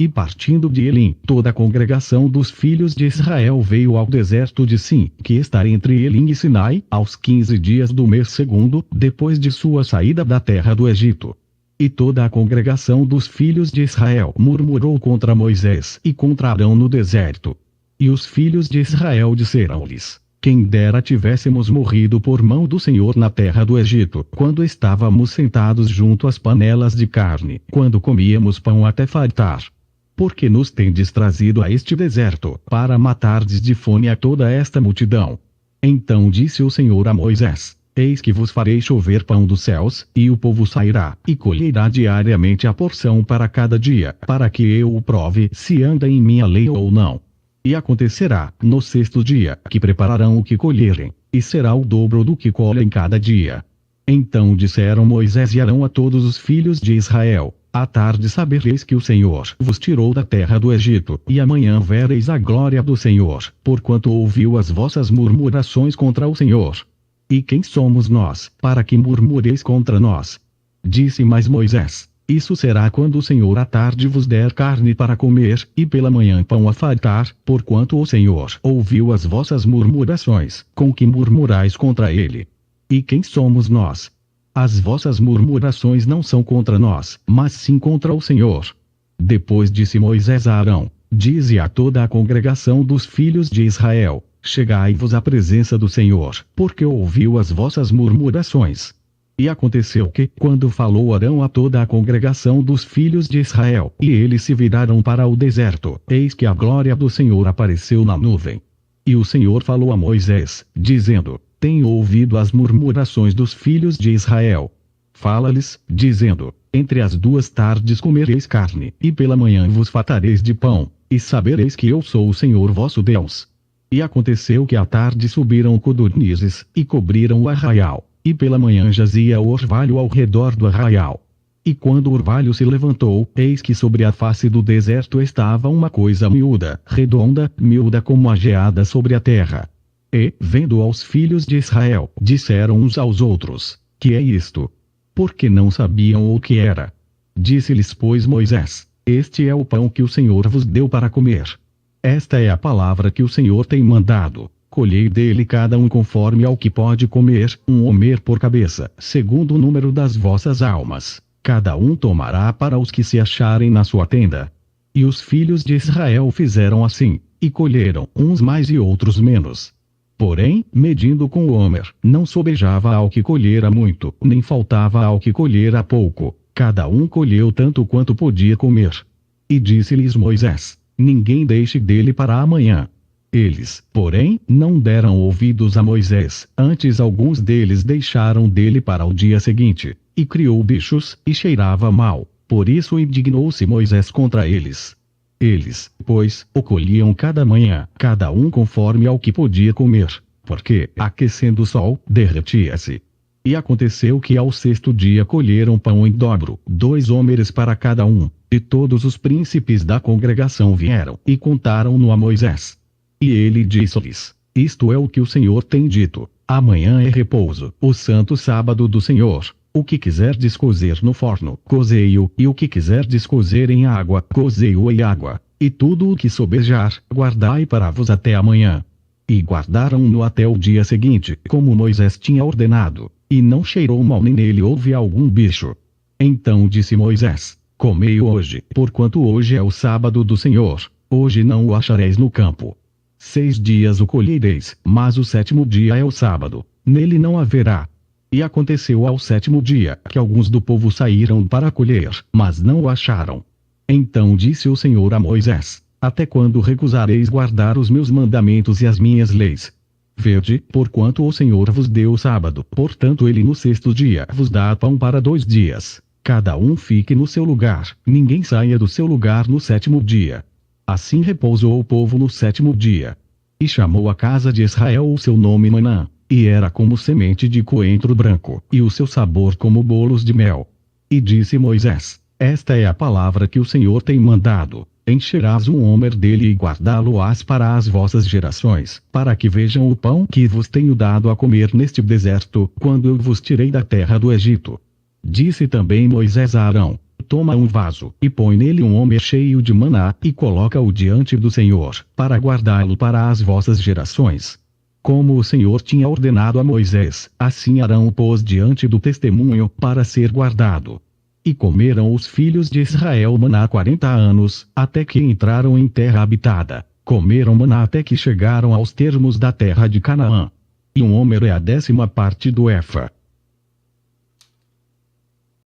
E partindo de Elim, toda a congregação dos filhos de Israel veio ao deserto de Sim, que está entre Elim e Sinai, aos 15 dias do mês segundo, depois de sua saída da terra do Egito. E toda a congregação dos filhos de Israel murmurou contra Moisés e contra Arão no deserto. E os filhos de Israel disseram-lhes: quem dera tivéssemos morrido por mão do Senhor na terra do Egito, quando estávamos sentados junto às panelas de carne, quando comíamos pão até fartar. Porque nos tendes trazido a este deserto, para matardes de fome a toda esta multidão? Então disse o Senhor a Moisés: eis que vos farei chover pão dos céus, e o povo sairá, e colherá diariamente a porção para cada dia, para que eu o prove se anda em minha lei ou não. E acontecerá, no sexto dia, que prepararão o que colherem, e será o dobro do que colhem cada dia. Então disseram Moisés e Arão a todos os filhos de Israel: à tarde sabereis que o Senhor vos tirou da terra do Egito, e amanhã vereis a glória do Senhor, porquanto ouviu as vossas murmurações contra o Senhor. E quem somos nós, para que murmureis contra nós? Disse mais Moisés: isso será quando o Senhor à tarde vos der carne para comer, e pela manhã pão a fartar, porquanto o Senhor ouviu as vossas murmurações, com que murmurais contra ele. E quem somos nós? As vossas murmurações não são contra nós, mas sim contra o Senhor. Depois disse Moisés a Arão: dize a toda a congregação dos filhos de Israel: chegai-vos à presença do Senhor, porque ouviu as vossas murmurações. E aconteceu que, quando falou Arão a toda a congregação dos filhos de Israel, e eles se viraram para o deserto, eis que a glória do Senhor apareceu na nuvem. E o Senhor falou a Moisés, dizendo: tenho ouvido as murmurações dos filhos de Israel. Fala-lhes, dizendo: entre as duas tardes comereis carne, e pela manhã vos fartareis de pão, e sabereis que eu sou o Senhor vosso Deus. E aconteceu que à tarde subiram codornizes, e cobriram o arraial, e pela manhã jazia o orvalho ao redor do arraial. E quando o orvalho se levantou, eis que sobre a face do deserto estava uma coisa miúda, redonda, miúda como a geada sobre a terra. E, vendo aos filhos de Israel, disseram uns aos outros: que é isto? Porque não sabiam o que era. Disse-lhes, pois, Moisés: este é o pão que o Senhor vos deu para comer. Esta é a palavra que o Senhor tem mandado: colhei dele cada um conforme ao que pode comer, 1 homer por cabeça, segundo o número das vossas almas. Cada um tomará para os que se acharem na sua tenda. E os filhos de Israel fizeram assim, e colheram, uns mais e outros menos. Porém, medindo com o homer, não sobejava ao que colhera muito, nem faltava ao que colhera pouco. Cada um colheu tanto quanto podia comer. E disse-lhes Moisés: ninguém deixe dele para amanhã. Eles, porém, não deram ouvidos a Moisés, antes alguns deles deixaram dele para o dia seguinte, e criou bichos, e cheirava mal. Por isso indignou-se Moisés contra eles. Eles, pois, o colhiam cada manhã, cada um conforme ao que podia comer, porque, aquecendo o sol, derretia-se. E aconteceu que ao sexto dia colheram pão em dobro, 2 homeres para cada um, e todos os príncipes da congregação vieram, e contaram-no a Moisés. E ele disse-lhes: isto é o que o Senhor tem dito: amanhã é repouso, o santo sábado do Senhor. O que quiserdes cozer no forno, cozei-o, e o que quiserdes cozer em água, cozei-o em água. E tudo o que sobejar, guardai para vos até amanhã. E guardaram-no até o dia seguinte, como Moisés tinha ordenado, e não cheirou mal nem nele houve algum bicho. Então disse Moisés: comei-o hoje, porquanto hoje é o sábado do Senhor, hoje não o achareis no campo. 6 dias o colhereis, mas o 7º dia é o sábado, nele não haverá. E aconteceu ao 7º dia, que alguns do povo saíram para colher, mas não o acharam. Então disse o Senhor a Moisés: até quando recusareis guardar os meus mandamentos e as minhas leis? Vede, porquanto o Senhor vos deu o sábado, portanto ele no 6º dia vos dá pão para 2 dias. Cada um fique no seu lugar, ninguém saia do seu lugar no 7º dia. Assim repousou o povo no 7º dia. E chamou a casa de Israel o seu nome Manã. E era como semente de coentro branco, e o seu sabor como bolos de mel. E disse Moisés: esta é a palavra que o Senhor tem mandado: encherás 1 homer dele e guardá-lo-ás para as vossas gerações, para que vejam o pão que vos tenho dado a comer neste deserto, quando eu vos tirei da terra do Egito. Disse também Moisés a Arão: toma um vaso, e põe nele um homer cheio de maná, e coloca-o diante do Senhor, para guardá-lo para as vossas gerações. Como o Senhor tinha ordenado a Moisés, assim Arão o pôs diante do testemunho, para ser guardado. E comeram os filhos de Israel maná 40 anos, até que entraram em terra habitada. Comeram maná até que chegaram aos termos da terra de Canaã. E um homer é a 10ª parte do efa.